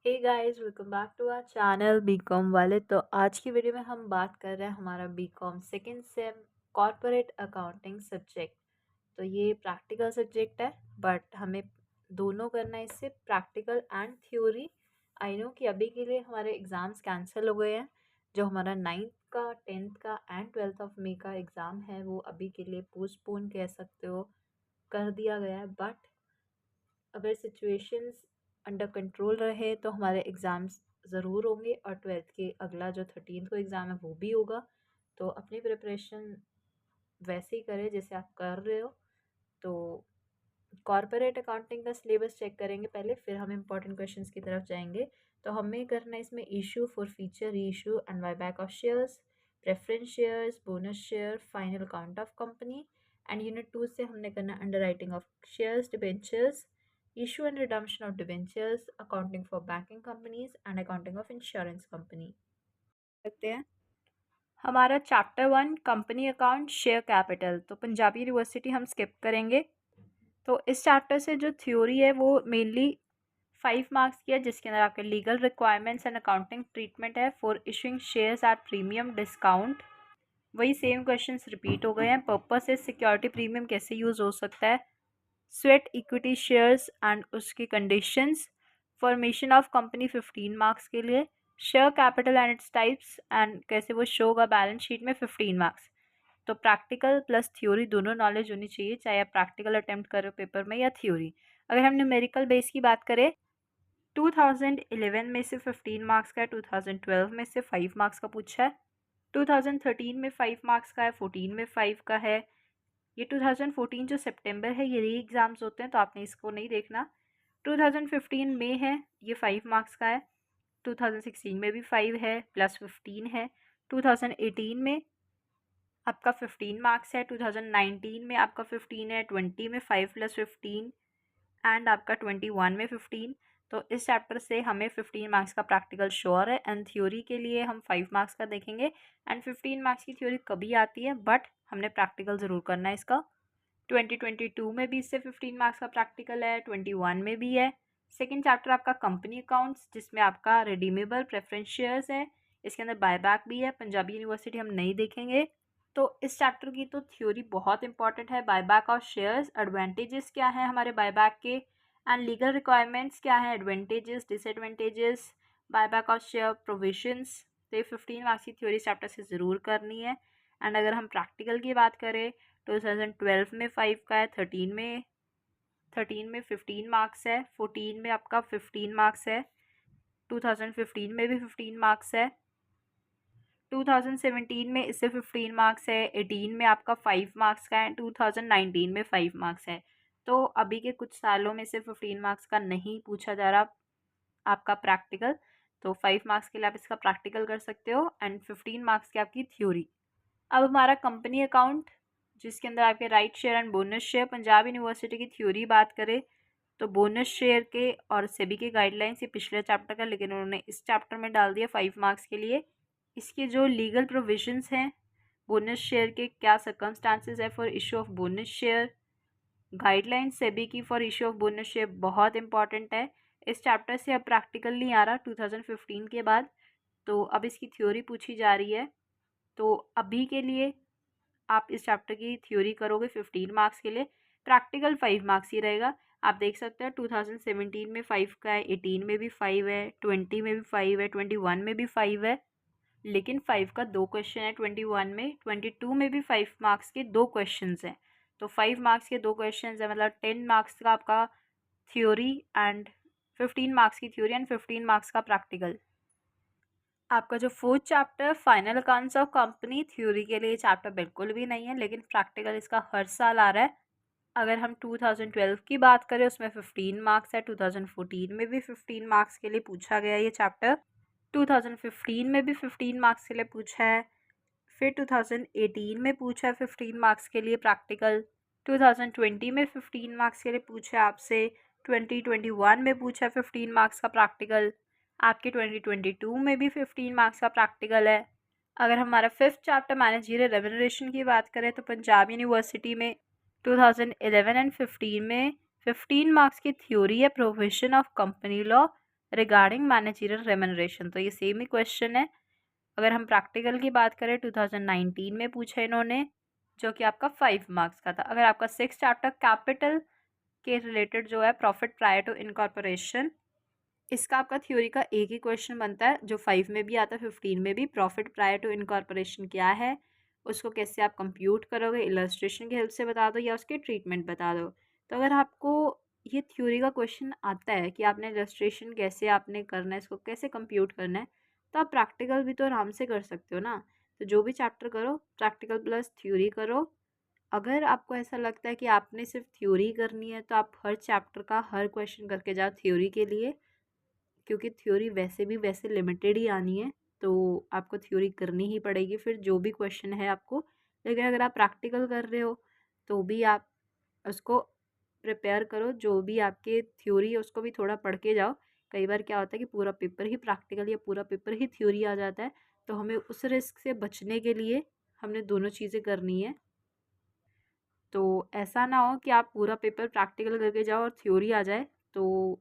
Hey guys, welcome back to our channel BCom वाले। तो आज की वीडियो में हम बात कर रहे हैं हमारा BCom second sem corporate accounting subject. तो ये प्रैक्टिकल सब्जेक्ट है, बट हमें दोनों करना है, इससे practical and theory. I know कि अभी के लिए हमारे एग्ज़ाम्स कैंसिल हो गए हैं। जो हमारा 9th का, 10th का एंड 12th ऑफ मई का एग्ज़ाम है वो अभी के लिए पोस्टपोन कह सकते हो, कर दिया गया है। बट अगर सिचुएशंस अंडर कंट्रोल रहे तो हमारे एग्ज़ाम्स ज़रूर होंगे, और 12th के अगला जो 13th को एग्ज़ाम है वो भी होगा। तो अपनी प्रिपरेशन वैसे ही करें जैसे आप कर रहे हो। तो कॉर्पोरेट अकाउंटिंग का सिलेबस चेक करेंगे पहले, फिर हम इंपॉर्टेंट क्वेश्चंस की तरफ जाएंगे। तो हमें करना है इसमें issue for feature, issue and buy back of shares, preference shares, bonus share, final account of company. And unit 2 से हमने करना under writing of shares, debentures, issue and redemption of debentures, accounting for banking companies and accounting of insurance company. करते हैं हमारा chapter 1 company account share capital. तो Punjabi university हम skip करेंगे। तो इस चैप्टर से जो थ्योरी है वो मेनली 5 मार्क्स की है, जिसके अंदर आपके legal requirements and accounting treatment है for issuing shares at premium discount. वही सेम क्वेश्चंस रिपीट हो गए हैं। पर्पस है सिक्योरिटी प्रीमियम कैसे यूज़ हो सकता है, स्वेट इक्विटी शेयर्स एंड उसकी conditions, formation of company 15 marks के लिए, share capital and its types and कैसे वो शो होगा बैलेंस शीट में 15 मार्क्स। तो प्रैक्टिकल प्लस थ्योरी दोनों नॉलेज होनी चाहिए, चाहे आप प्रैक्टिकल अटेम्प्ट कर रहे हो पेपर में या थ्योरी। अगर हम न्यूमेरिकल बेस की बात करें, 2011 में से 15 मार्क्स का है, 2012 में से 5 मार्क्स का पूछा है, 2013 में 5 मार्क्स का है, 14 में 5 का है। ये 2014 जो सितंबर है ये री एग्ज़ाम्स होते हैं, तो आपने इसको नहीं देखना। 2015 में है, ये 5 मार्क्स का है। 2016 में भी 5 है प्लस 15 है। 2018 में आपका 15 मार्क्स है, 2019 में आपका 15 है, 20 में 5 प्लस 15 एंड आपका 21 में 15। तो इस चैप्टर से हमें 15 मार्क्स का प्रैक्टिकल श्योर है, एंड थ्योरी के लिए हम 5 मार्क्स का देखेंगे। एंड 15 मार्क्स की थ्योरी कभी आती है, बट हमने प्रैक्टिकल ज़रूर करना है इसका। 2022 में भी इससे 15 मार्क्स का प्रैक्टिकल है, 21 में भी है। सेकेंड चैप्टर आपका कंपनी अकाउंट्स, जिसमें आपका रिडीमेबल प्रेफरेंस शेयर्स है, इसके अंदर बायबैक भी है। पंजाबी यूनिवर्सिटी हम नहीं देखेंगे। तो इस चैप्टर की तो थ्योरी बहुत इंपॉर्टेंट है। बायबैक ऑफ शेयर्स, एडवांटेजेस क्या हैं हमारे बायबैक के, एंड लीगल रिक्वायरमेंट्स क्या हैं, advantages, disadvantages, buyback of share provisions. तो ये 15 मार्क्स की थ्योरी चैप्टर से ज़रूर करनी है। एंड अगर हम प्रैक्टिकल की बात करें, 2012 में 5 का है, 13 में 15 मार्क्स है, 14 में आपका 15 मार्क्स है, 2015 में भी 15 मार्क्स है, 2017 में इससे 15 मार्क्स है, 18 में आपका 5 मार्क्स का है, 2019 में 5 मार्क्स है। तो अभी के कुछ सालों में से 15 मार्क्स का नहीं पूछा जा रहा आपका प्रैक्टिकल। तो 5 मार्क्स के लिए आप इसका प्रैक्टिकल कर सकते हो, एंड 15 मार्क्स की आपकी थ्योरी। अब हमारा कंपनी अकाउंट, जिसके अंदर आपके right share and bonus share. Punjab university की थ्योरी बात करें तो बोनस शेयर के और सेबी के गाइडलाइंस ये पिछले चैप्टर का, लेकिन उन्होंने इस चैप्टर में डाल दिया 5 मार्क्स के लिए। इसके जो लीगल प्रोविजंस हैं बोनस शेयर के, क्या सर्कमस्टांसेस है for issue of bonus share, guideline SEBI की for issue of bonus share बहुत इंपॉर्टेंट है। इस चैप्टर से अब प्रैक्टिकल नहीं आ रहा 2015 के बाद, तो अब इसकी थ्योरी पूछी जा रही है। तो अभी के लिए आप इस चैप्टर की थ्योरी करोगे 15 मार्क्स के लिए, प्रैक्टिकल 5 मार्क्स ही रहेगा। आप देख सकते हैं 2017 में 5 का है, 18 में भी 5 है, 20 में भी 5 है, 21 में भी 5 है। लेकिन 5 का 2 क्वेश्चन है 21 में, 22 में भी 5 मार्क्स के 2 क्वेश्चन हैं। तो 5 मार्क्स के 2 क्वेश्चन है, मतलब 10 मार्क्स का आपका थ्योरी एंड 15 मार्क्स की थ्योरी एंड 15 मार्क्स का प्रैक्टिकल। आपका जो fourth chapter final accounts of company, theory के लिए चैप्टर बिल्कुल भी नहीं है, लेकिन प्रैक्टिकल इसका हर साल आ रहा है। अगर हम 2012 की बात करें उसमें 15 मार्क्स है, 2014 में भी 15 मार्क्स के लिए पूछा गया ये चैप्टर, 2015 में भी 15 मार्क्स के लिए पूछा है, फिर 2018 में पूछा है 15 मार्क्स के लिए प्रैक्टिकल, 2020 में 15 मार्क्स के लिए पूछा है आपसे, 2021 में पूछा है 15 मार्क्स का प्रैक्टिकल, आपके 2022 में भी 15 मार्क्स का प्रैक्टिकल है। अगर हमारा फिफ्थ चैप्टर मैनेजरियल रेम्यूनरेशन की बात करें तो पंजाब यूनिवर्सिटी में 2011 एंड 15 में 15 मार्क्स की थ्योरी है provision of company law, regarding managerial remuneration. तो ये सेम ही क्वेश्चन है। अगर हम प्रैक्टिकल की बात करें 2019 में पूछा इन्होंने, जो कि आपका 5 मार्क्स का था। अगर आपका 6 चैप्टर कैपिटल के रिलेटेड जो है प्रॉफिट प्रायर टू इनकॉर्पोरेशन, इसका आपका थ्योरी का एक ही क्वेश्चन बनता है जो 5 में भी आता है 15 में भी। प्रॉफिट प्रायर टू इनकॉर्पोरेशन क्या है, उसको कैसे आप कंप्यूट करोगे, इलस्ट्रेशन की हेल्प से बता दो या उसके ट्रीटमेंट बता दो। तो अगर आपको ये थ्योरी का क्वेश्चन आता है कि आपने इलस्ट्रेशन कैसे आपने करना है, इसको कैसे कंप्यूट करना है, तो आप प्रैक्टिकल भी तो आराम से कर सकते हो ना। तो जो भी चैप्टर करो प्रैक्टिकल प्लस थ्योरी करो। अगर आपको ऐसा लगता है कि आपने सिर्फ थ्योरी करनी है तो आप हर चैप्टर का हर क्वेश्चन करके जाओ थ्योरी के लिए, क्योंकि थ्योरी वैसे भी वैसे लिमिटेड ही आनी है, तो आपको थ्योरी करनी ही पड़ेगी फिर जो भी क्वेश्चन है आपको। लेकिन अगर आप प्रैक्टिकल कर रहे हो तो भी आप उसको प्रिपेयर करो, जो भी आपके थ्योरी है उसको भी थोड़ा पढ़ के जाओ। कई बार क्या होता है कि पूरा पेपर ही प्रैक्टिकल या पूरा पेपर ही थ्योरी आ जाता है, तो हमें उस रिस्क से बचने के लिए हमने दोनों चीज़ें करनी है। तो ऐसा ना हो कि आप पूरा पेपर प्रैक्टिकल करके जाओ और थ्योरी आ जाए। तो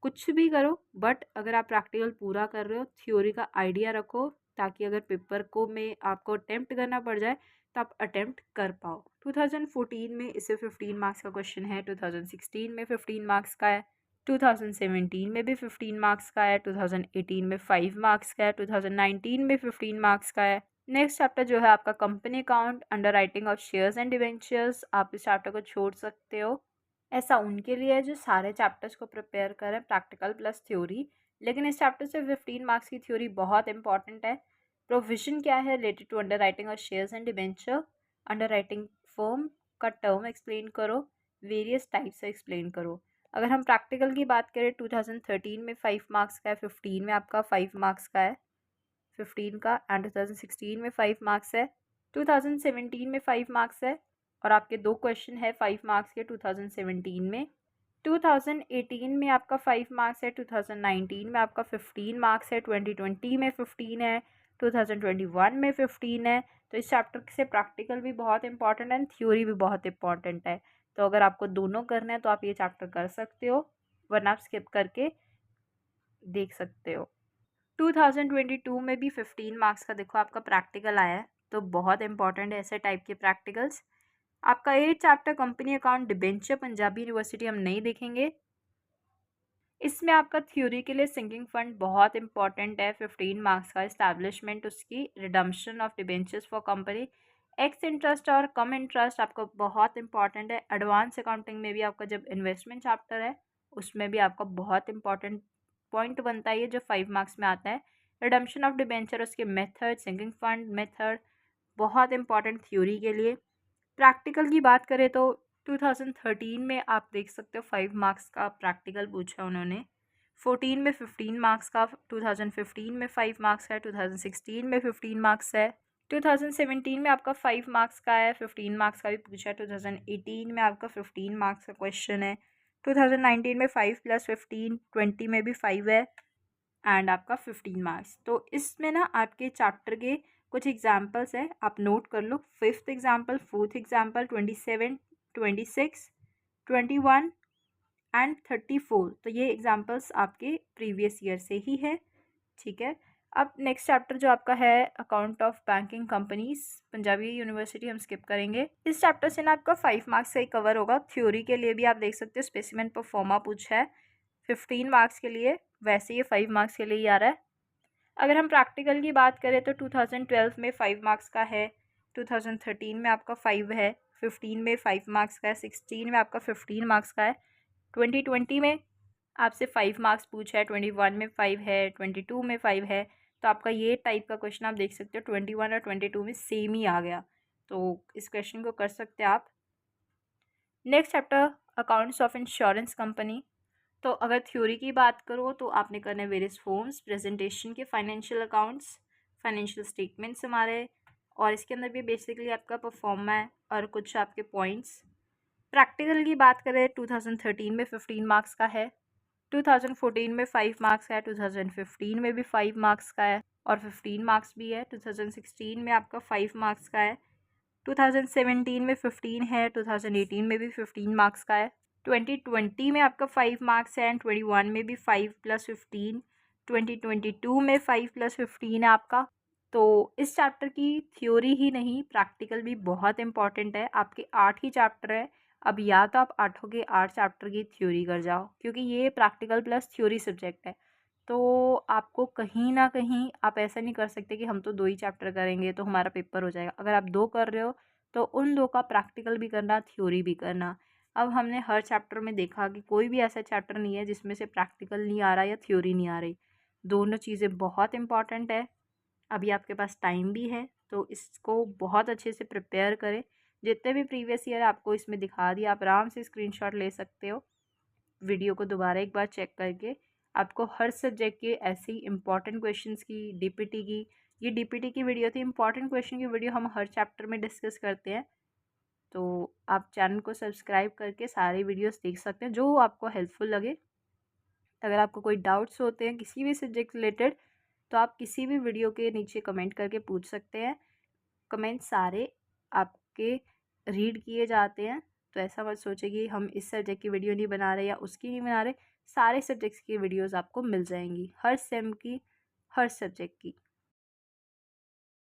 कुछ भी करो, बट अगर आप प्रैक्टिकल पूरा कर रहे हो थ्योरी का आइडिया रखो, ताकि अगर पेपर को में आपको अटेम्प्ट करना पड़ जाए तो आप अटेम्प्ट कर पाओ। 2014 में इसे 15 मार्क्स का क्वेश्चन है, 2016 में 15 मार्क्स का है, 2017 में भी 15 मार्क्स का है, 2018 में 5 मार्क्स का है, 2019 में 15 मार्क्स का है। नेक्स्ट चैप्टर जो है आपका company account, under writing of shares and debentures. आप इस चैप्टर को छोड़ सकते हो। ऐसा उनके लिए है जो सारे चैप्टर्स को प्रिपेयर करें प्रैक्टिकल प्लस थ्योरी। लेकिन इस चैप्टर से 15 मार्क्स की थ्योरी बहुत इंपॉर्टेंट है। प्रोविजन क्या है रिलेटेड टू अंडर राइटिंग और shares and debenture. Under writing firm का टर्म एक्सप्लेन करो, वेरियस टाइप्स से एक्सप्लेन करो। अगर हम प्रैक्टिकल की बात करें 2013 में 5 मार्क्स का है, 15 में आपका 5 मार्क्स का है 15 का, एंड 2016 में 5 मार्क्स है, 2017 में 5 मार्क्स है। और आपके दो क्वेश्चन है 5 मार्क्स के 2017 में। 2018 में आपका 5 मार्क्स है, 2019 में आपका 15 मार्क्स है, 2020 में 15 है, 2021 में 15 है। तो इस चैप्टर से प्रैक्टिकल भी बहुत इंपॉर्टेंट है, थ्योरी भी बहुत इंपॉर्टेंट है। तो अगर आपको दोनों करना है तो आप ये चैप्टर कर सकते हो, वरना आप स्किप करके देख सकते हो। 2022 में भी 15 मार्क्स का देखो आपका प्रैक्टिकल आया है, तो बहुत इंपॉर्टेंट है ऐसे टाइप के प्रैक्टिकल्स। आपका 8 chapter company account debenture Punjabi university हम नहीं देखेंगे। इसमें आपका थ्योरी के लिए सिंकिंग फंड बहुत इंपॉर्टेंट है, 15 मार्क्स का। इस्टेब्लिशमेंट उसकी, redemption of debentures for company, x interest और कम इंटरेस्ट आपको बहुत इंपॉर्टेंट है। एडवांस अकाउंटिंग में भी आपका जब इन्वेस्टमेंट चैप्टर है उसमें भी आपका बहुत इंपॉर्टेंट पॉइंट बनता है ये, जो 5 मार्क्स में आता है। रिडम्पशन ऑफ डिबेंचर, उसके मेथड, सिंकिंग फंड मेथड बहुत इंपॉर्टेंट थ्योरी के लिए। प्रैक्टिकल की बात करें तो 2013 में आप देख सकते हो 5 मार्क्स का प्रैक्टिकल पूछा उन्होंने, 14 में 15 मार्क्स का, 2015 में 5 मार्क्स है, 2016 में 15 मार्क्स है, 2017 में आपका 5 मार्क्स का है, 15 मार्क्स का भी पूछा है, 2018 में आपका 15 मार्क्स का क्वेश्चन है, 2019 में 5 + 15, 20 में भी 5 है, एंड आपका 15 मार्क्स। तो इसमें ना आपके चैप्टर के कुछ एग्जाम्पल्स हैं, आप नोट कर लो। 5th example, 4th example, 27, 26, 21 and 34। तो ये एग्जाम्पल्स आपके प्रीवियस ईयर से ही है, ठीक है। अब नेक्स्ट चैप्टर जो आपका है account of banking companies Punjabi university, हम स्किप करेंगे। इस चैप्टर से ना आपका 5 मार्क्स से ही कवर होगा। थ्योरी के लिए भी आप देख सकते हो स्पेसिमेन परफॉर्मा पूछा है 15 मार्क्स के लिए, वैसे ये 5 मार्क्स के लिए ही आ रहा है। अगर हम प्रैक्टिकल की बात करें तो 2012 में 5 मार्क्स का है, 2013 में आपका 5 है, 15 में 5 मार्क्स का है, 16 में आपका 15 मार्क्स का है, 2020 में आपसे 5 मार्क्स पूछा है, 21 में 5 है, 22 में 5 है। तो आपका ये टाइप का क्वेश्चन आप देख सकते हो 21 और 22 में सेम ही आ गया, तो इस क्वेश्चन को कर सकते हैं आप। Next chapter accounts of insurance company. तो अगर थ्योरी की बात करो तो आपने करने वेरियस फॉर्म्स प्रेजेंटेशन के, फाइनेंशियल अकाउंट्स, फाइनेंशियल स्टेटमेंट्स हमारे, और इसके अंदर भी बेसिकली आपका परफॉर्मा है और कुछ आपके पॉइंट्स। प्रैक्टिकल की बात करें 2013 में 15 मार्क्स का है, 2014 में 5 मार्क्स का है, 2015 में भी 5 मार्क्स का है और 15 मार्क्स भी है, 2016 में आपका 5 मार्क्स का है, 2017 में 15 है, 2018 में भी 15 मार्क्स का है। 2020 में आपका 5 मार्क्स है एंड 21 में भी 5 + 15, 2022 में 5 + 15 है आपका। तो इस चैप्टर की थ्योरी ही नहीं, प्रैक्टिकल भी बहुत इंपॉर्टेंट है। आपके 8 ही चैप्टर है। अब या तो आप 8 के 8 चैप्टर की थ्योरी कर जाओ, क्योंकि ये प्रैक्टिकल प्लस थ्योरी सब्जेक्ट है। तो आपको कहीं ना कहीं आप ऐसा नहीं कर सकते कि हम तो 2 ही चैप्टर करेंगे तो हमारा पेपर हो जाएगा। अगर आप 2 कर रहे हो तो उन 2 का प्रैक्टिकल भी करना, थ्योरी भी करना। अब हमने हर चैप्टर में देखा कि कोई भी ऐसा चैप्टर नहीं है जिसमें से प्रैक्टिकल नहीं आ रहा या थ्योरी नहीं आ रही। दोनों चीज़ें बहुत इंपॉर्टेंट है। अभी आपके पास टाइम भी है तो इसको बहुत अच्छे से प्रिपेयर करें। जितने भी प्रीवियस ईयर आपको इसमें दिखा दिया, आप आराम से स्क्रीनशॉट ले सकते हो। वीडियो को दोबारा एक बार चेक करके आपको हर सब्जेक्ट के ऐसी इंपॉर्टेंट क्वेश्चंस की, डीपीटी की, ये डीपीटी की वीडियो थी। इंपॉर्टेंट क्वेश्चन की वीडियो हम हर चैप्टर में डिस्कस करते हैं। तो आप चैनल को सब्सक्राइब करके सारे वीडियोस देख सकते हैं जो आपको हेल्पफुल लगे। अगर आपको कोई डाउट्स होते हैं किसी भी सब्जेक्ट रिलेटेड तो आप किसी भी वीडियो के नीचे कमेंट करके पूछ सकते हैं। कमेंट सारे आपके रीड किए जाते हैं। तो ऐसा मत सोचिए कि हम इस सब्जेक्ट की वीडियो नहीं बना रहे या उसकी नहीं बना रहे। सारे सब्जेक्ट्स की वीडियोस आपको मिल जाएंगी, हर सेम की, हर सब्जेक्ट की।